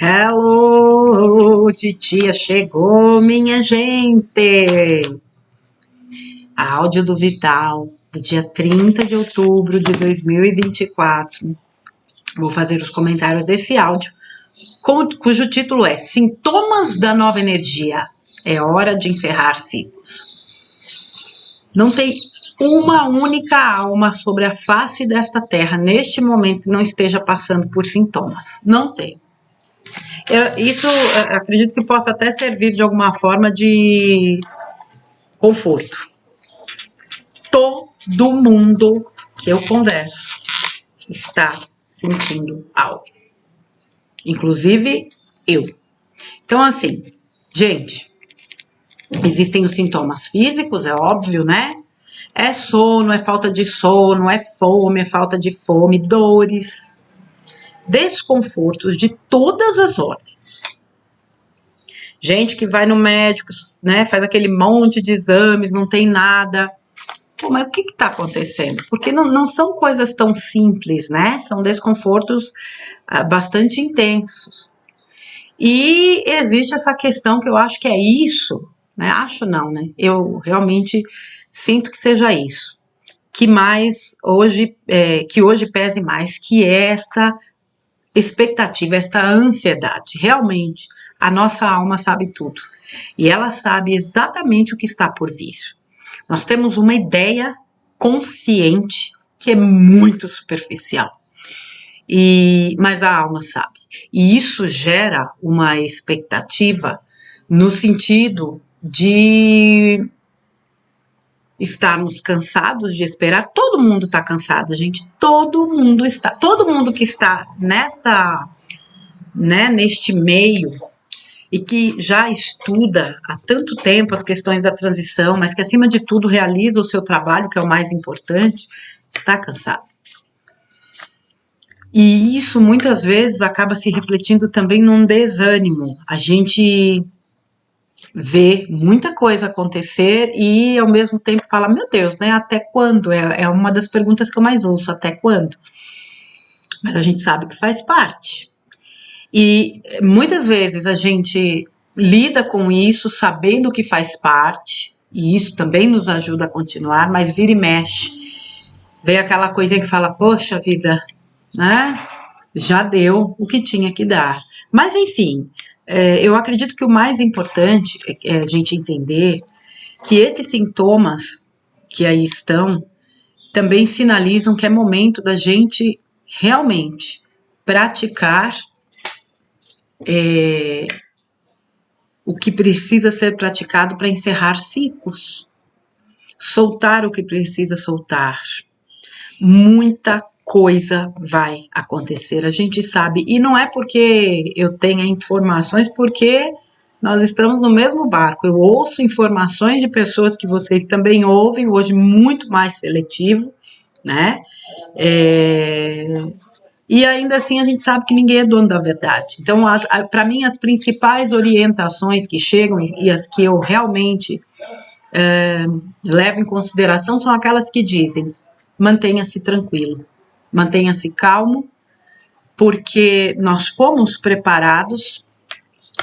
Hello, titia chegou, minha gente! Áudio do Vital, do dia 30 de outubro de 2024. Vou fazer os comentários desse áudio, cujo título é Sintomas da Nova Energia. É hora de encerrar ciclos. Não tem uma única alma sobre a face desta terra, neste momento, que não esteja passando por sintomas. Não tem. Isso acredito que possa até servir de alguma forma de conforto. Todo mundo que eu converso está sentindo algo. Inclusive eu. Então, assim, gente, existem os sintomas físicos, é óbvio, né? É sono, é falta de sono, é fome, é falta de fome, dores, desconfortos de todas as ordens. Gente que vai no médico, né, faz aquele monte de exames, não tem nada. Pô, mas o que está acontecendo? Porque não são coisas tão simples, né? São desconfortos bastante intensos. E existe essa questão que eu acho que é isso, né? Acho não, né? Eu realmente sinto que seja isso. Que hoje pese mais, que é esta expectativa, esta ansiedade. Realmente, a nossa alma sabe tudo. E ela sabe exatamente o que está por vir. Nós temos uma ideia consciente que é muito superficial. Mas a alma sabe. E isso gera uma expectativa no sentido de estarmos cansados de esperar. Todo mundo está cansado, gente. Todo mundo está. Todo mundo que está neste meio e que já estuda há tanto tempo as questões da transição, mas que acima de tudo realiza o seu trabalho, que é o mais importante, está cansado. E isso muitas vezes acaba se refletindo também num desânimo. A gente vê muita coisa acontecer e ao mesmo tempo fala, meu Deus, né? Até quando? É uma das perguntas que eu mais ouço, até quando? Mas a gente sabe que faz parte. E muitas vezes a gente lida com isso sabendo que faz parte, e isso também nos ajuda a continuar, mas vira e mexe. Vem aquela coisinha que fala, poxa vida, né? Já deu o que tinha que dar. Mas enfim, eu acredito que o mais importante é a gente entender que esses sintomas que aí estão também sinalizam que é momento da gente realmente praticar o que precisa ser praticado para encerrar ciclos, soltar o que precisa soltar. Muita coisa vai acontecer, a gente sabe, e não é porque eu tenha informações, porque nós estamos no mesmo barco. Eu ouço informações de pessoas que vocês também ouvem, hoje muito mais seletivo, né? E ainda assim a gente sabe que ninguém é dono da verdade. Então, para mim, as principais orientações que chegam e as que eu realmente levo em consideração são aquelas que dizem: mantenha-se tranquilo, mantenha-se calmo, porque nós fomos preparados,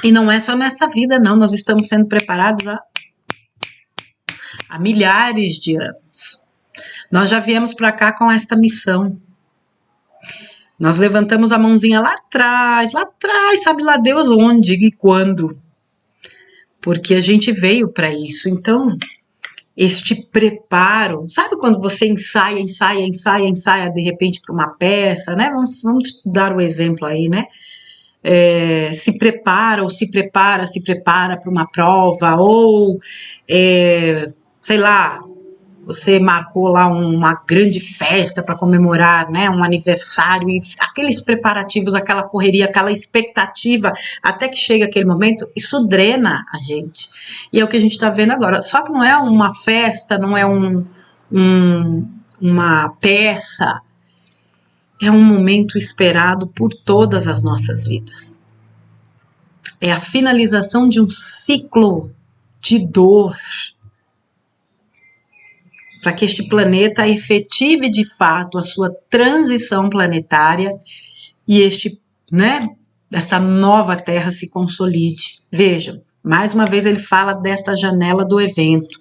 e não é só nessa vida, não, nós estamos sendo preparados há milhares de anos. Nós já viemos para cá com esta missão. Nós levantamos a mãozinha lá atrás, sabe lá Deus onde e quando. Porque a gente veio para isso. Então, este preparo, sabe quando você ensaia, de repente para uma peça, né? Vamos dar o exemplo aí, né? Se prepara para uma prova, ou sei lá, você marcou lá uma grande festa para comemorar, né, um aniversário, e aqueles preparativos, aquela correria, aquela expectativa, até que chega aquele momento, isso drena a gente. E é o que a gente está vendo agora. Só que não é uma festa, não é uma peça, é um momento esperado por todas as nossas vidas. É a finalização de um ciclo de dor, para que este planeta efetive de fato a sua transição planetária e este, né, desta nova terra se consolide. Vejam, mais uma vez ele fala desta janela do evento,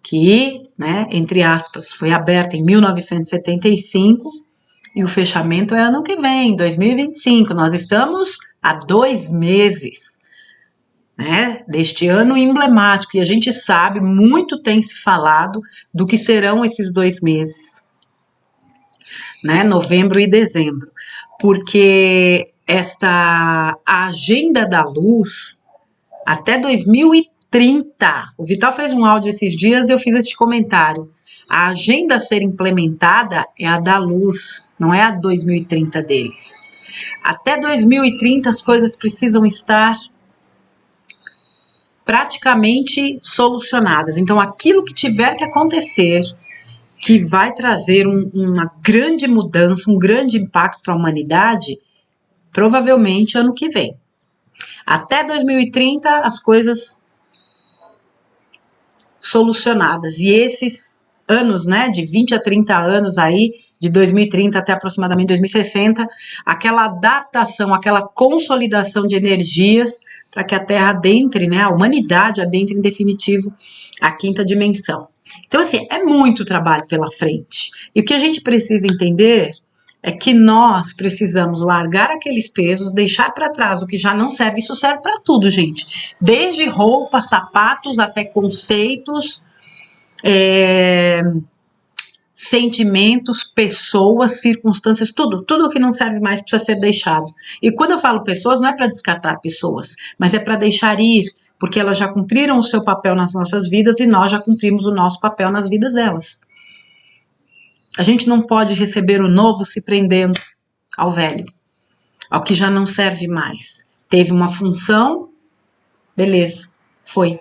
que, né, entre aspas, foi aberta em 1975 e o fechamento é ano que vem, 2025. Nós estamos há 2 meses, né, deste ano emblemático, e a gente sabe, muito tem se falado do que serão esses 2 meses, né, novembro e dezembro, porque esta agenda da luz até 2030, o Vital fez um áudio esses dias e eu fiz este comentário, a agenda a ser implementada é a da luz, não é a 2030 deles. Até 2030 as coisas precisam estar praticamente solucionadas. Então, aquilo que tiver que acontecer, que vai trazer uma grande mudança, um grande impacto para a humanidade, provavelmente ano que vem. Até 2030, as coisas solucionadas. E esses anos, né, de 20 a 30 anos aí, de 2030 até aproximadamente 2060, aquela adaptação, aquela consolidação de energias para que a Terra adentre, né, a humanidade adentre em definitivo a quinta dimensão. Então, assim, é muito trabalho pela frente. E o que a gente precisa entender é que nós precisamos largar aqueles pesos, deixar para trás o que já não serve. Isso serve para tudo, gente. Desde roupa, sapatos, até conceitos, sentimentos, pessoas, circunstâncias, tudo que não serve mais precisa ser deixado. E quando eu falo pessoas, não é para descartar pessoas, mas é para deixar ir, porque elas já cumpriram o seu papel nas nossas vidas e nós já cumprimos o nosso papel nas vidas delas. A gente não pode receber o novo se prendendo ao velho, ao que já não serve mais. Teve uma função, beleza, foi.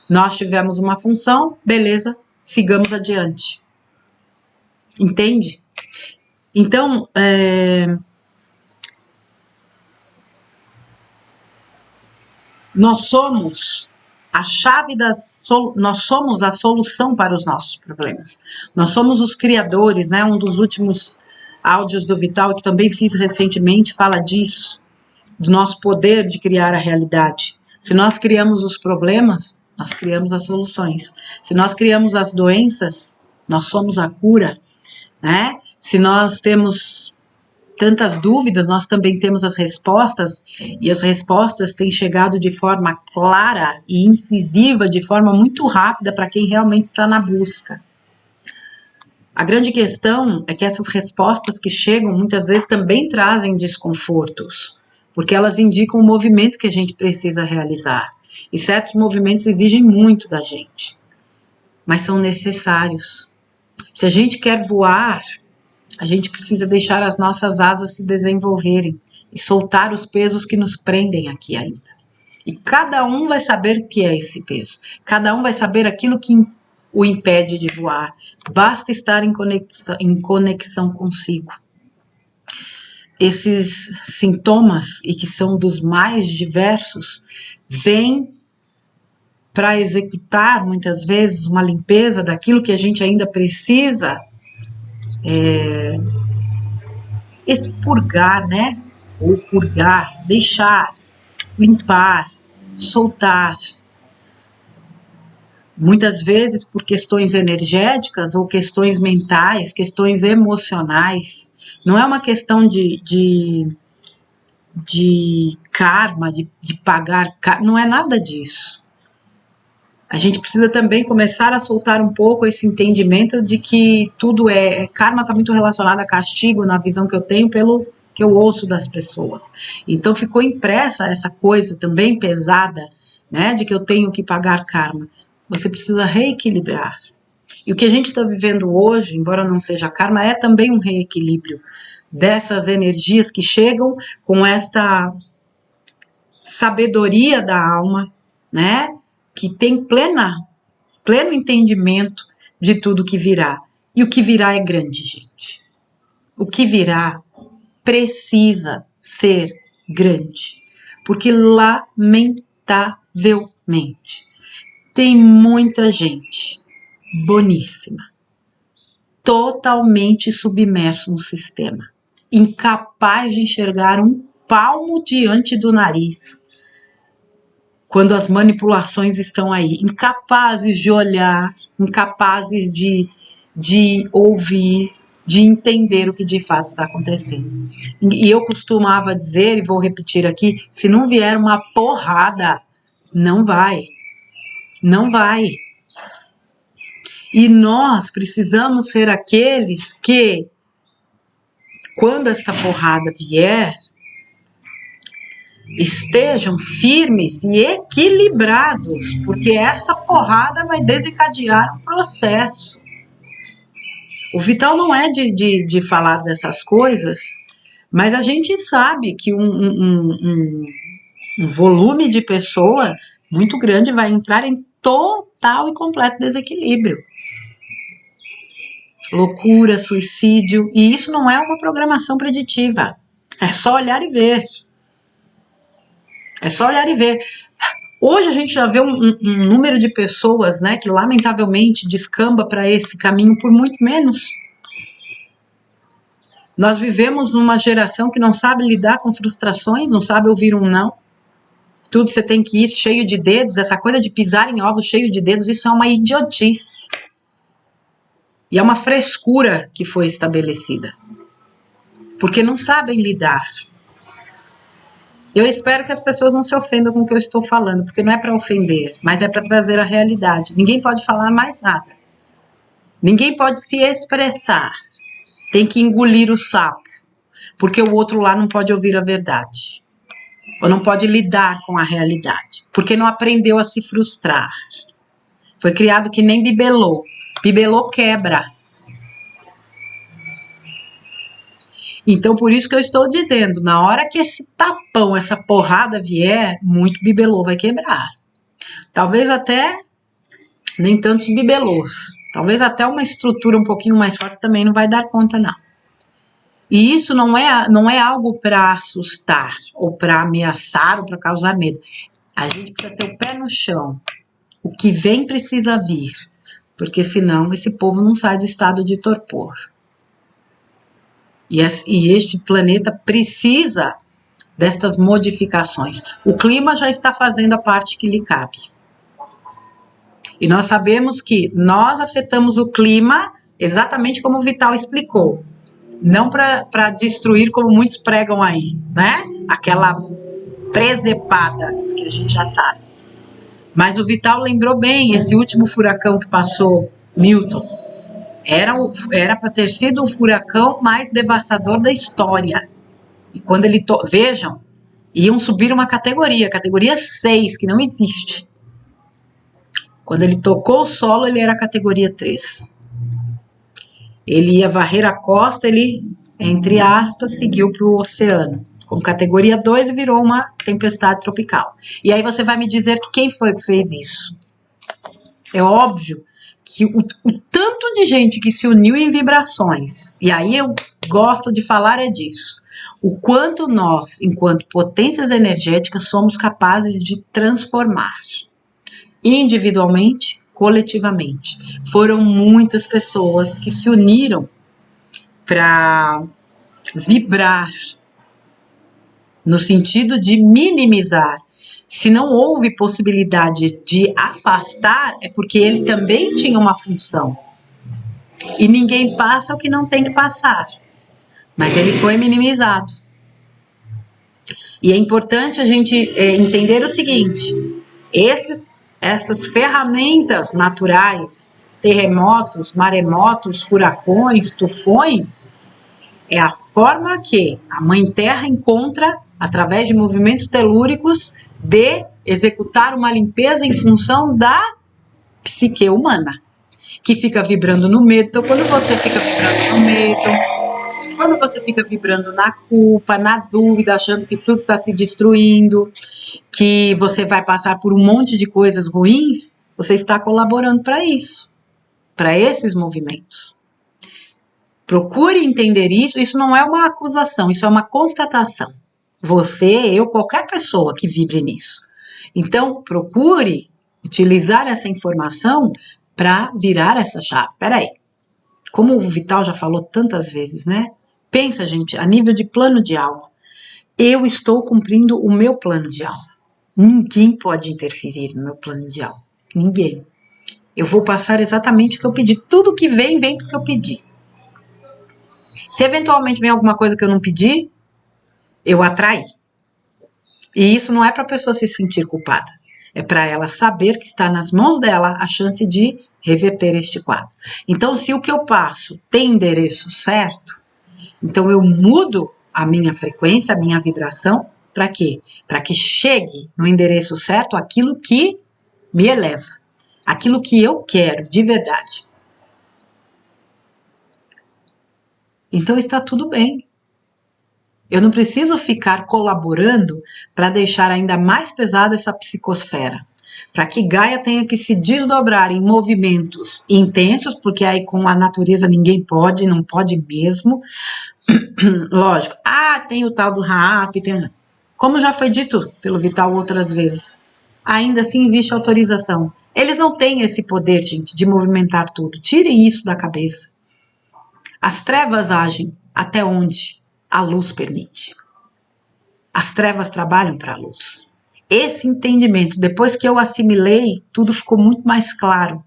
Nós tivemos uma função, beleza, sigamos adiante. Entende? Então, nós somos a chave nós somos a solução para os nossos problemas. Nós somos os criadores, né? Um dos últimos áudios do Vital, que também fiz recentemente, fala disso, do nosso poder de criar a realidade. Se nós criamos os problemas, nós criamos as soluções. Se nós criamos as doenças, nós somos a cura, né? Se nós temos tantas dúvidas, nós também temos as respostas, e as respostas têm chegado de forma clara e incisiva, de forma muito rápida para quem realmente está na busca. A grande questão é que essas respostas que chegam muitas vezes também trazem desconfortos, porque elas indicam o movimento que a gente precisa realizar. E certos movimentos exigem muito da gente, mas são necessários. Se a gente quer voar, a gente precisa deixar as nossas asas se desenvolverem e soltar os pesos que nos prendem aqui ainda. E cada um vai saber o que é esse peso. Cada um vai saber aquilo que o impede de voar. Basta estar em conexão consigo. Esses sintomas, e que são dos mais diversos, vêm para executar, muitas vezes, uma limpeza daquilo que a gente ainda precisa expurgar, né? Ou purgar, deixar, limpar, soltar. Muitas vezes por questões energéticas ou questões mentais, questões emocionais. Não é uma questão de karma, de pagar karma, não é nada disso. A gente precisa também começar a soltar um pouco esse entendimento de que tudo karma está muito relacionado a castigo, na visão que eu tenho, pelo que eu ouço das pessoas. Então ficou impressa essa coisa também pesada, né, de que eu tenho que pagar karma. Você precisa reequilibrar. E o que a gente está vivendo hoje, embora não seja karma, é também um reequilíbrio dessas energias que chegam com esta sabedoria da alma, né, que tem pleno entendimento de tudo que virá. E o que virá é grande, gente. O que virá precisa ser grande. Porque, lamentavelmente, tem muita gente boníssima, totalmente submerso no sistema, incapaz de enxergar um palmo diante do nariz, quando as manipulações estão aí, incapazes de olhar, incapazes de ouvir, de entender o que de fato está acontecendo. E eu costumava dizer, e vou repetir aqui, se não vier uma porrada, não vai. Não vai. E nós precisamos ser aqueles que, quando esta porrada vier, estejam firmes e equilibrados, porque esta porrada vai desencadear um processo. O vital não é de falar dessas coisas, mas a gente sabe que um volume de pessoas muito grande vai entrar em total e completo desequilíbrio. Loucura, suicídio, e isso não é uma programação preditiva. É só olhar e ver. É só olhar e ver. Hoje a gente já vê um número de pessoas, né, que lamentavelmente descamba para esse caminho por muito menos. Nós vivemos numa geração que não sabe lidar com frustrações, não sabe ouvir um não. Tudo você tem que ir cheio de dedos, essa coisa de pisar em ovos cheio de dedos, isso é uma idiotice. E é uma frescura que foi estabelecida. Porque não sabem lidar. Eu espero que as pessoas não se ofendam com o que eu estou falando, porque não é para ofender, mas é para trazer a realidade. Ninguém pode falar mais nada. Ninguém pode se expressar. Tem que engolir o sapo, porque o outro lá não pode ouvir a verdade. Ou não pode lidar com a realidade, porque não aprendeu a se frustrar. Foi criado que nem bibelô. Bibelô quebra. Então, por isso que eu estou dizendo, na hora que esse tapão, essa porrada vier, muito bibelô vai quebrar. Talvez até nem tantos bibelôs. Talvez até uma estrutura um pouquinho mais forte também não vai dar conta, não. E isso não é algo para assustar, ou para ameaçar, ou para causar medo. A gente precisa ter o pé no chão. O que vem precisa vir, porque senão esse povo não sai do estado de torpor. E este planeta precisa destas modificações. O clima já está fazendo a parte que lhe cabe. E nós sabemos que nós afetamos o clima exatamente como o Vital explicou. Não para destruir como muitos pregam aí, né? Aquela presepada que a gente já sabe. Mas o Vital lembrou bem, esse último furacão que passou, Milton, era para ter sido o furacão mais devastador da história. E quando ele... Vejam, iam subir uma categoria 6, que não existe. Quando ele tocou o solo, ele era categoria 3. Ele ia varrer a costa, ele, entre aspas, seguiu para o oceano. Como categoria 2, virou uma tempestade tropical. E aí você vai me dizer que quem foi que fez isso? É óbvio que o tanto de gente que se uniu em vibrações, e aí eu gosto de falar é disso, o quanto nós, enquanto potências energéticas, somos capazes de transformar, individualmente, coletivamente. Foram muitas pessoas que se uniram para vibrar, no sentido de minimizar. Se não houve possibilidades de afastar, é porque ele também tinha uma função. E ninguém passa o que não tem que passar. Mas ele foi minimizado. E é importante a gente entender o seguinte: essas ferramentas naturais, terremotos, maremotos, furacões, tufões, é a forma que a Mãe Terra encontra, através de movimentos telúricos, de executar uma limpeza em função da psique humana, que fica vibrando no medo. Então, quando você fica vibrando no medo, quando você fica vibrando na culpa, na dúvida, achando que tudo está se destruindo, que você vai passar por um monte de coisas ruins, você está colaborando para isso, para esses movimentos. Procure entender isso. Isso não é uma acusação, isso é uma constatação. Você, eu, qualquer pessoa que vibre nisso. Então, procure utilizar essa informação para virar essa chave. Peraí, como o Vital já falou tantas vezes, né? Pensa, gente, a nível de plano de alma. eu estou cumprindo o meu plano de aula. Ninguém pode interferir no meu plano de aula. Ninguém. Eu vou passar exatamente o que eu pedi. Tudo que vem, vem porque eu pedi. Se eventualmente vem alguma coisa que eu não pedi, eu atraí. E isso não é para a pessoa se sentir culpada. É para ela saber que está nas mãos dela a chance de reverter este quadro. Então, se o que eu passo tem endereço certo, então eu mudo a minha frequência, a minha vibração, para quê? Para que chegue no endereço certo aquilo que me eleva, aquilo que eu quero de verdade. Então está tudo bem. Eu não preciso ficar colaborando para deixar ainda mais pesada essa psicosfera. Para que Gaia tenha que se desdobrar em movimentos intensos, porque aí com a natureza ninguém pode, não pode mesmo. Lógico. Tem o tal do RAP, como já foi dito pelo Vital outras vezes. Ainda assim existe autorização. Eles não têm esse poder, gente, de movimentar tudo. Tirem isso da cabeça. As trevas agem até onde a luz permite. As trevas trabalham para a luz. Esse entendimento, depois que eu assimilei, tudo ficou muito mais claro.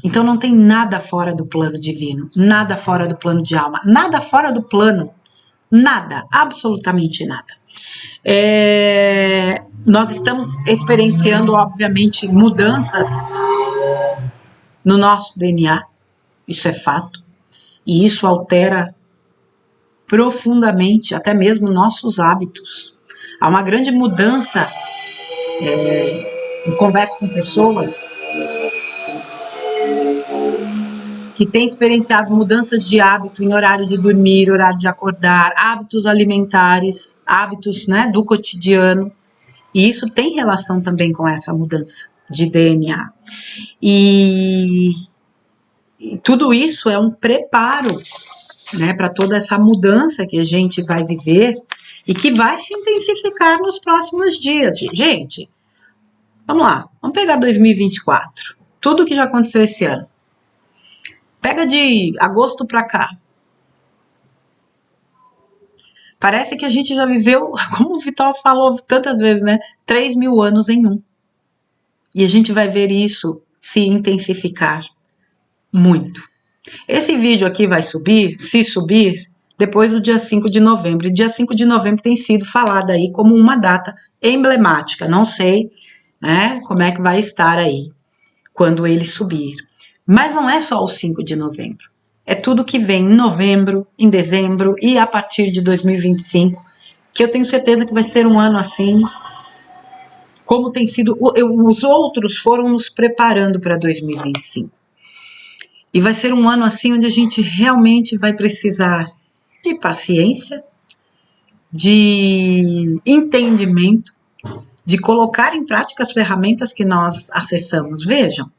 Então não tem nada fora do plano divino, nada fora do plano de alma, nada fora do plano, nada, absolutamente nada. Nós estamos experienciando, obviamente, mudanças no nosso DNA, isso é fato, e isso altera profundamente até mesmo nossos hábitos. Há uma grande mudança, eu converso com pessoas que têm experienciado mudanças de hábito em horário de dormir, horário de acordar, hábitos alimentares, hábitos, né, do cotidiano, e isso tem relação também com essa mudança de DNA. E tudo isso é um preparo, né, para toda essa mudança que a gente vai viver e que vai se intensificar nos próximos dias. Gente, vamos lá, vamos pegar 2024, tudo que já aconteceu esse ano. Pega de agosto para cá. Parece que a gente já viveu, como o Vital falou tantas vezes, né, 3.000 anos em um. E a gente vai ver isso se intensificar muito. Esse vídeo aqui vai subir, se subir, depois do dia 5 de novembro. E dia 5 de novembro tem sido falado aí como uma data emblemática. Não sei, né, como é que vai estar aí quando ele subir. Mas não é só o 5 de novembro. É tudo que vem em novembro, em dezembro e a partir de 2025, que eu tenho certeza que vai ser um ano assim, como tem sido, os outros foram nos preparando para 2025. E vai ser um ano assim onde a gente realmente vai precisar de paciência, de entendimento, de colocar em prática as ferramentas que nós acessamos. Vejam,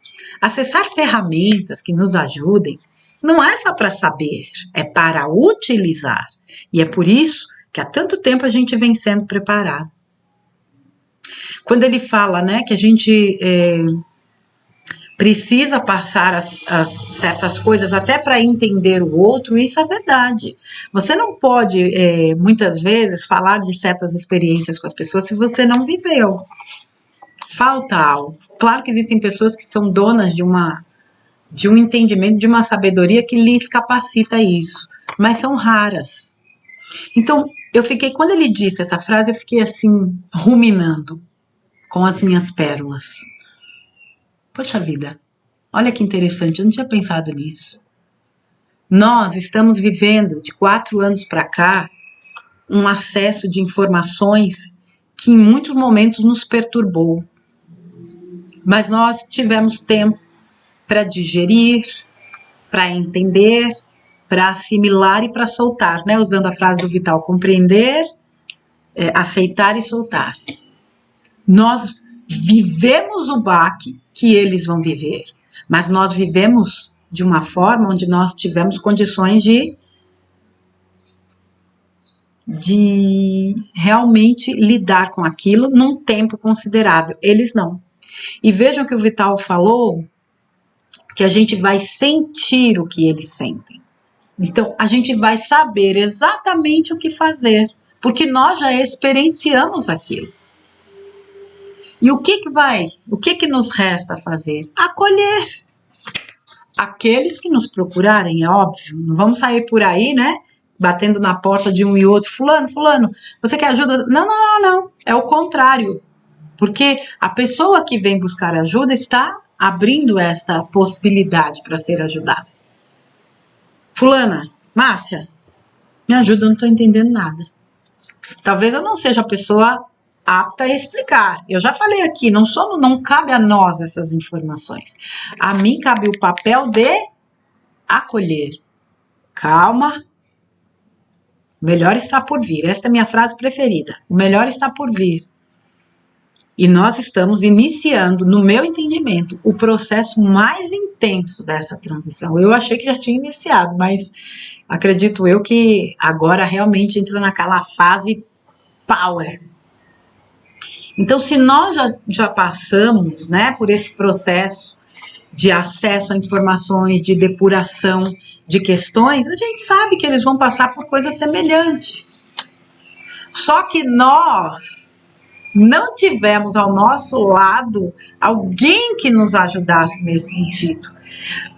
acessar ferramentas que nos ajudem não é só para saber, é para utilizar. E é por isso que há tanto tempo a gente vem sendo preparado. Quando ele fala, né, que a gente precisa passar as certas coisas até para entender o outro, isso é verdade. Você não pode, muitas vezes, falar de certas experiências com as pessoas se você não viveu. Falta algo. Claro que existem pessoas que são donas de um entendimento, de uma sabedoria que lhes capacita isso, mas são raras. Então, quando ele disse essa frase, eu fiquei assim, ruminando com as minhas pérolas. Poxa vida, olha que interessante, eu não tinha pensado nisso. Nós estamos vivendo, de 4 anos para cá, um acesso de informações que em muitos momentos nos perturbou. Mas nós tivemos tempo para digerir, para entender, para assimilar e para soltar, né? Usando a frase do Vital, compreender, aceitar e soltar. Nós vivemos o baque que eles vão viver, mas nós vivemos de uma forma onde nós tivemos condições de realmente lidar com aquilo num tempo considerável. Eles não. E vejam que o Vital falou que a gente vai sentir o que eles sentem. Então, a gente vai saber exatamente o que fazer porque nós já experienciamos aquilo. E o que nos resta fazer? Acolher aqueles que nos procurarem, é óbvio. Não vamos sair por aí, né, batendo na porta de um e outro, fulano, você quer ajuda? Não, é o contrário. Porque a pessoa que vem buscar ajuda está abrindo esta possibilidade para ser ajudada. Fulana, Márcia, me ajuda, eu não estou entendendo nada. Talvez eu não seja a pessoa apta a explicar. Eu já falei aqui, não cabe a nós essas informações. A mim cabe o papel de acolher. Calma, o melhor está por vir. Esta é a minha frase preferida. O melhor está por vir. E nós estamos iniciando, no meu entendimento, o processo mais intenso dessa transição. Eu achei que já tinha iniciado, mas acredito eu que agora realmente entra naquela fase power. Então, se nós já passamos, né, por esse processo de acesso a informações, de depuração de questões, a gente sabe que eles vão passar por coisa semelhante. Só que nós não tivemos ao nosso lado alguém que nos ajudasse nesse sentido.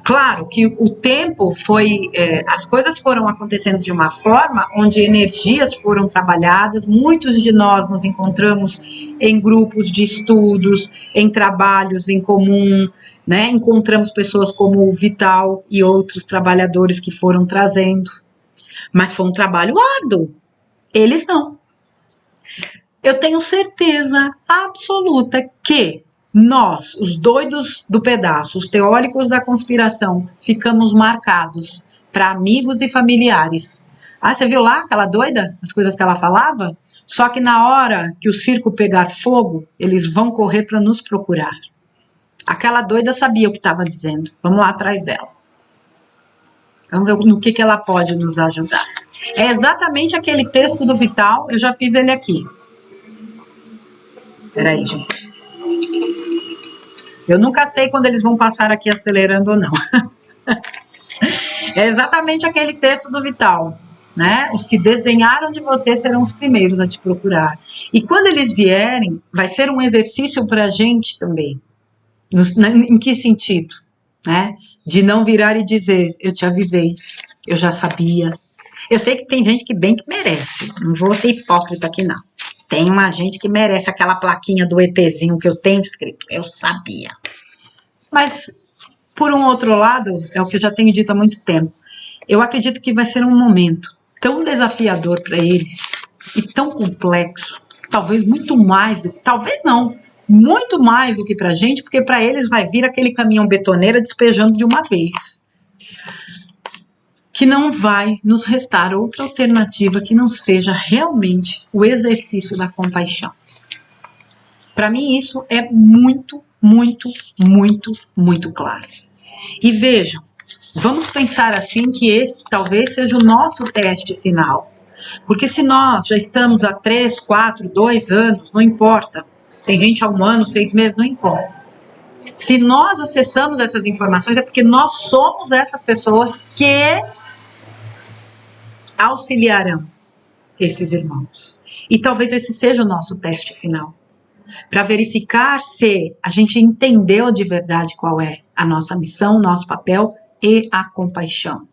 Claro que o tempo foi, as coisas foram acontecendo de uma forma onde energias foram trabalhadas, muitos de nós nos encontramos em grupos de estudos, em trabalhos em comum, né? Encontramos pessoas como o Vital e outros trabalhadores que foram trazendo, mas foi um trabalho árduo, eles não. Eu tenho certeza absoluta que nós, os doidos do pedaço, os teóricos da conspiração, ficamos marcados para amigos e familiares. Ah, você viu lá aquela doida? As coisas que ela falava? Só que na hora que o circo pegar fogo, eles vão correr para nos procurar. Aquela doida sabia o que estava dizendo. Vamos lá atrás dela. Vamos ver no que ela pode nos ajudar. É exatamente aquele texto do Vital, eu já fiz ele aqui. Peraí, gente. Eu nunca sei quando eles vão passar aqui acelerando ou não. É exatamente aquele texto do Vital, né? Os que desdenharam de você serão os primeiros a te procurar. E quando eles vierem, vai ser um exercício para a gente também. Em que sentido? Né? De não virar e dizer, eu te avisei, eu já sabia. Eu sei que tem gente que bem que merece, não vou ser hipócrita aqui não. Tem uma gente que merece aquela plaquinha do ETzinho que eu tenho escrito, eu sabia. Mas, por um outro lado, é o que eu já tenho dito há muito tempo, eu acredito que vai ser um momento tão desafiador para eles e tão complexo, talvez muito mais do que, talvez não, muito mais do que pra gente, porque para eles vai vir aquele caminhão betoneira despejando de uma vez. Que não vai nos restar outra alternativa que não seja realmente o exercício da compaixão. Para mim isso é muito, muito, muito, muito claro. E vejam, vamos pensar assim que esse talvez seja o nosso teste final. Porque se nós já estamos há 3, 4, 2 anos, não importa. Tem gente há 1 ano, 6 meses, não importa. Se nós acessamos essas informações é porque nós somos essas pessoas que auxiliarão esses irmãos. E talvez esse seja o nosso teste final. Para verificar se a gente entendeu de verdade qual é a nossa missão, o nosso papel e a compaixão.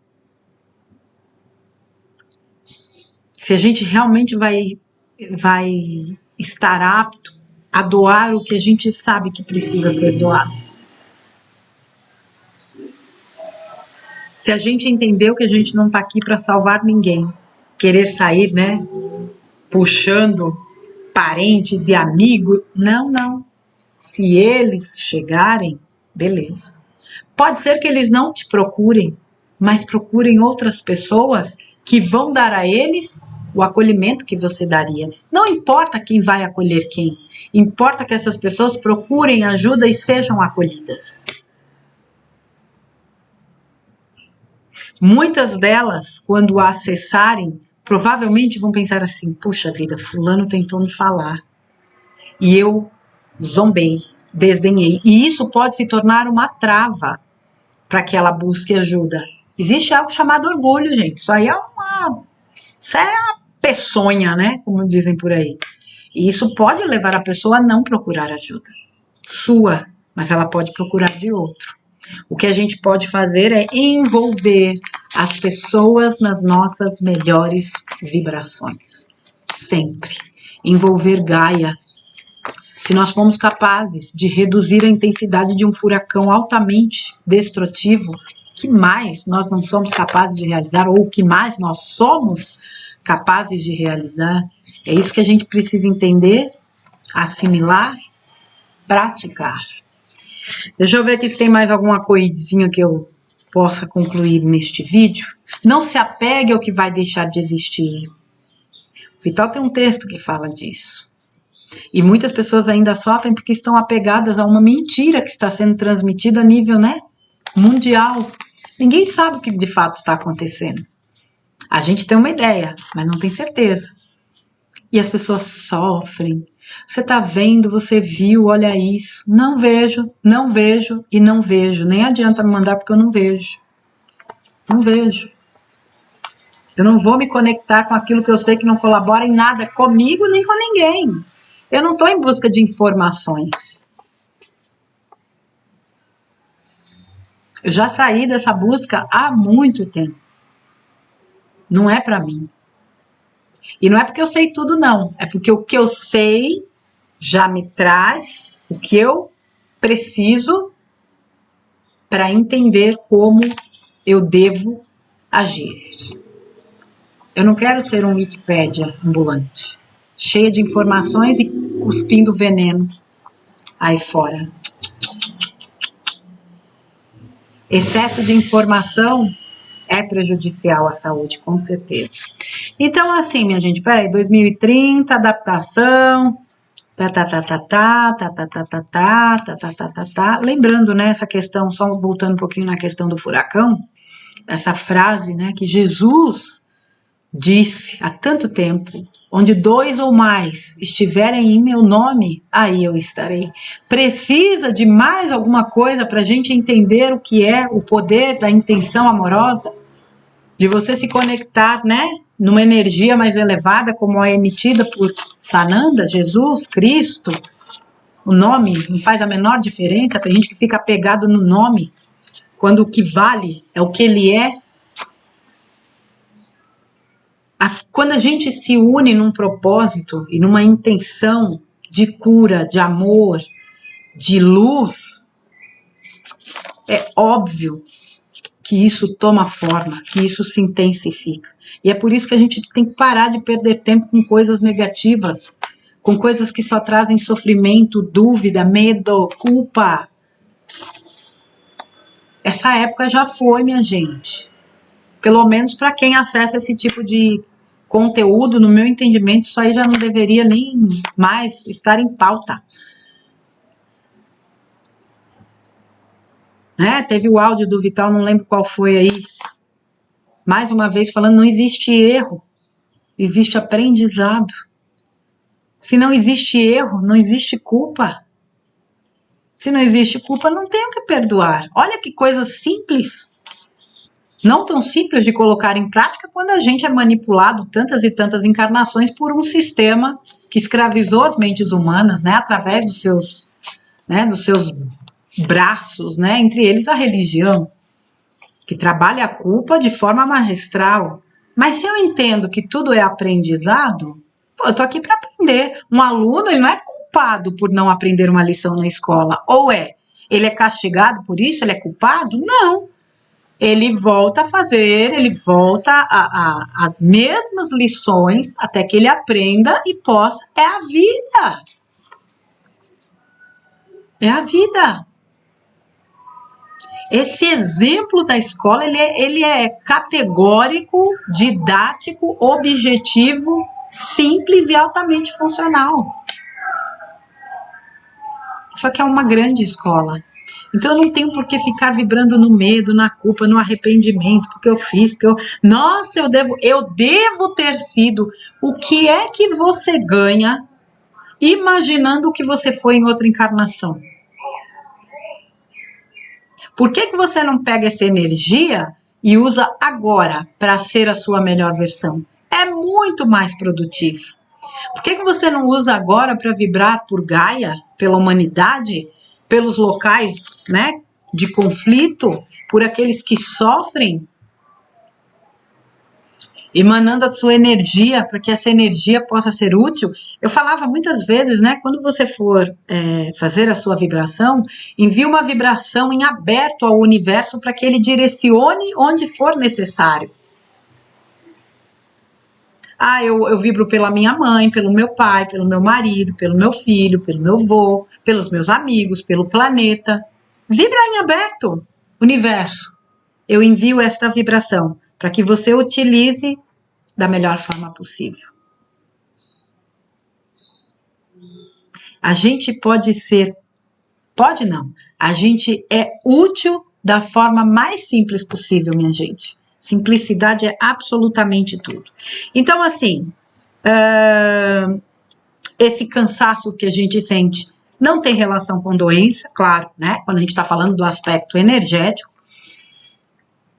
Se a gente realmente vai estar apto a doar o que a gente sabe que precisa ser doado. Se a gente entendeu que a gente não está aqui para salvar ninguém, querer sair, né, puxando parentes e amigos, não. Se eles chegarem, beleza. Pode ser que eles não te procurem, mas procurem outras pessoas que vão dar a eles o acolhimento que você daria. Não importa quem vai acolher quem, importa que essas pessoas procurem ajuda e sejam acolhidas. Muitas delas, quando a acessarem, provavelmente vão pensar assim, puxa vida, fulano tentou me falar. E eu zombei, desdenhei. E isso pode se tornar uma trava para que ela busque ajuda. Existe algo chamado orgulho, gente. Isso aí é uma peçonha, né? Como dizem por aí. E isso pode levar a pessoa a não procurar ajuda sua, mas ela pode procurar de outro. O que a gente pode fazer é envolver as pessoas nas nossas melhores vibrações. Sempre. Envolver Gaia. Se nós formos capazes de reduzir a intensidade de um furacão altamente destrutivo, que mais nós não somos capazes de realizar, ou o que mais nós somos capazes de realizar, é isso que a gente precisa entender, assimilar, praticar. Deixa eu ver aqui se tem mais alguma coisinha que eu possa concluir neste vídeo. Não se apegue ao que vai deixar de existir. O Vital tem um texto que fala disso. E muitas pessoas ainda sofrem porque estão apegadas a uma mentira que está sendo transmitida a nível, né, mundial. Ninguém sabe o que de fato está acontecendo. A gente tem uma ideia, mas não tem certeza. E as pessoas sofrem. Você tá vendo, você viu, olha isso. Não vejo, não vejo e não vejo. Nem adianta me mandar porque eu não vejo. Não vejo. Eu não vou me conectar com aquilo que eu sei que não colabora em nada comigo nem com ninguém. Eu não estou em busca de informações. Eu já saí dessa busca há muito tempo. Não é para mim. E não é porque eu sei tudo, não. É porque o que eu sei já me traz o que eu preciso para entender como eu devo agir. Eu não quero ser um Wikipédia ambulante, cheia de informações e cuspindo veneno aí fora. Excesso de informação é prejudicial à saúde, com certeza. Então, assim, minha gente, peraí, 2030, adaptação, lembrando, né, essa questão, só voltando um pouquinho na questão do furacão, essa frase, né, que Jesus disse há tanto tempo, onde 2 ou mais estiverem em meu nome, aí eu estarei. Precisa de mais alguma coisa para a gente entender o que é o poder da intenção amorosa? De você se conectar, né, numa energia mais elevada, como a emitida por Sananda, Jesus, Cristo. O nome não faz a menor diferença, tem gente que fica apegado no nome, quando o que vale é o que ele é. Quando a gente se une num propósito e numa intenção de cura, de amor, de luz, é óbvio que isso toma forma, que isso se intensifica. E é por isso que a gente tem que parar de perder tempo com coisas negativas, com coisas que só trazem sofrimento, dúvida, medo, culpa. Essa época já foi, minha gente. Pelo menos para quem acessa esse tipo de conteúdo, no meu entendimento, isso aí já não deveria nem mais estar em pauta. Né? Teve o áudio do Vital, não lembro qual foi aí, mais uma vez falando, não existe erro, existe aprendizado. Se não existe erro, não existe culpa. Se não existe culpa, não tem o que perdoar. Olha que coisa simples. Não tão simples de colocar em prática quando a gente é manipulado tantas e tantas encarnações por um sistema que escravizou as mentes humanas, né, através dos seus braços, né, entre eles a religião, que trabalha a culpa de forma magistral. Mas se eu entendo que tudo é aprendizado, eu tô aqui para aprender. Um aluno, ele não é culpado por não aprender uma lição na escola, ou é? Ele é castigado por isso? Ele é culpado? Não. Ele volta a fazer, ele volta as mesmas lições até que ele aprenda e possa. É a vida. É a vida. Esse exemplo da escola, ele é categórico, didático, objetivo, simples e altamente funcional. Isso aqui é uma grande escola. Então eu não tenho por que ficar vibrando no medo, na culpa, no arrependimento, porque eu fiz, nossa, eu devo ter sido. O que é que você ganha imaginando o que você foi em outra encarnação? Por que você não pega essa energia e usa agora para ser a sua melhor versão? É é muito mais produtivo. Por que você não usa agora para vibrar por Gaia, pela humanidade, pelos locais, né, de conflito, por aqueles que sofrem, emanando a sua energia para que essa energia possa ser útil? Eu falava muitas vezes, né, quando você for fazer a sua vibração, envie uma vibração em aberto ao universo para que ele direcione onde for necessário. Ah, eu vibro pela minha mãe, pelo meu pai, pelo meu marido, pelo meu filho, pelo meu avô, pelos meus amigos, pelo planeta. Vibra em aberto, universo. Eu envio esta vibração para que você utilize da melhor forma possível. A gente pode ser, pode não, a gente é útil da forma mais simples possível, minha gente. Simplicidade é absolutamente tudo. Então, assim, esse cansaço que a gente sente não tem relação com doença, claro, né? Quando a gente está falando do aspecto energético,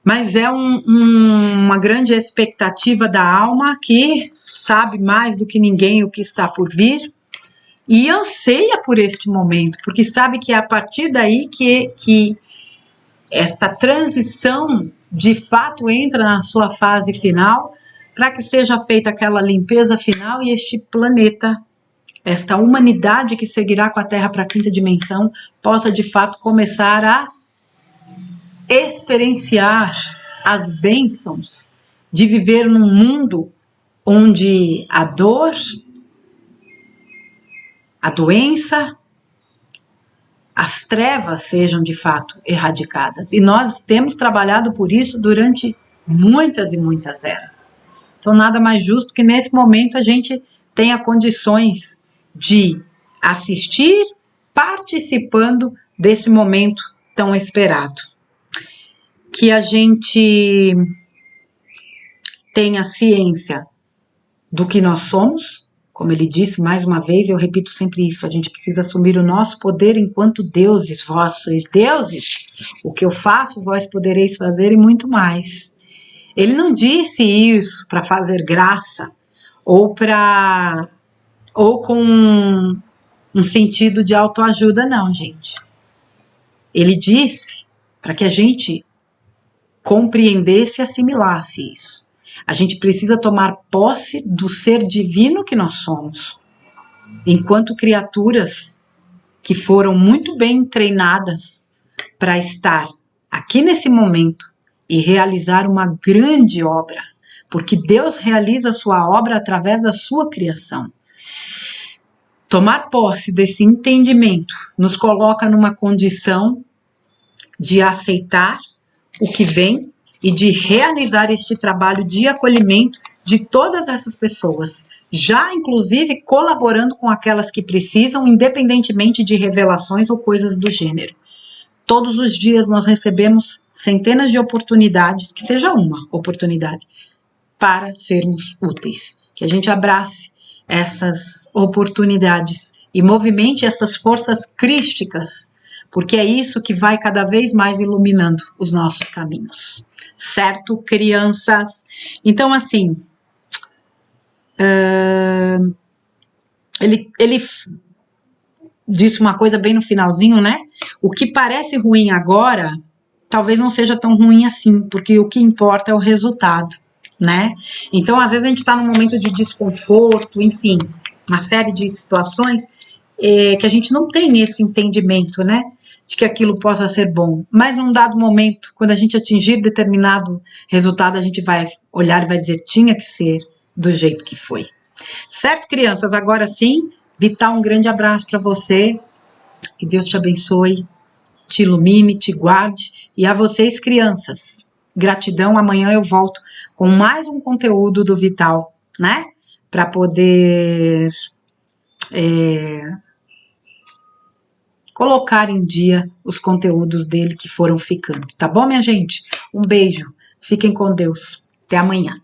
mas é uma grande expectativa da alma que sabe mais do que ninguém o que está por vir e anseia por este momento, porque sabe que é a partir daí que esta transição de fato entra na sua fase final, para que seja feita aquela limpeza final e este planeta, esta humanidade que seguirá com a Terra para a quinta dimensão, possa de fato começar a experienciar as bênçãos de viver num mundo onde a dor, a doença, as trevas sejam de fato erradicadas. E nós temos trabalhado por isso durante muitas e muitas eras. Então, nada mais justo que nesse momento a gente tenha condições de assistir, participando desse momento tão esperado. Que a gente tenha ciência do que nós somos. Como ele disse, mais uma vez, eu repito sempre isso, a gente precisa assumir o nosso poder enquanto deuses, vós sois deuses, o que eu faço, vós podereis fazer e muito mais. Ele não disse isso para fazer graça, ou com um sentido de autoajuda, não, gente. Ele disse para que a gente compreendesse e assimilasse isso. A gente precisa tomar posse do ser divino que nós somos, enquanto criaturas que foram muito bem treinadas para estar aqui nesse momento e realizar uma grande obra, porque Deus realiza a sua obra através da sua criação. Tomar posse desse entendimento nos coloca numa condição de aceitar o que vem e de realizar este trabalho de acolhimento de todas essas pessoas, já inclusive colaborando com aquelas que precisam, independentemente de revelações ou coisas do gênero. Todos os dias nós recebemos centenas de oportunidades, que seja uma oportunidade, para sermos úteis. Que a gente abrace essas oportunidades e movimente essas forças crísticas, porque é isso que vai cada vez mais iluminando os nossos caminhos. Certo, crianças? Então, assim, ele disse uma coisa bem no finalzinho, né? O que parece ruim agora, talvez não seja tão ruim assim, porque o que importa é o resultado, né? Então, às vezes a gente está num momento de desconforto, enfim, uma série de situações que a gente não tem esse entendimento, né? De que aquilo possa ser bom. Mas num dado momento, quando a gente atingir determinado resultado, a gente vai olhar e vai dizer, tinha que ser do jeito que foi. Certo, crianças? Agora sim, Vital, um grande abraço para você. Que Deus te abençoe, te ilumine, te guarde. E a vocês, crianças, gratidão. Amanhã eu volto com mais um conteúdo do Vital, né? Para poder colocar em dia os conteúdos dele que foram ficando, tá bom, minha gente? Um beijo, fiquem com Deus, até amanhã.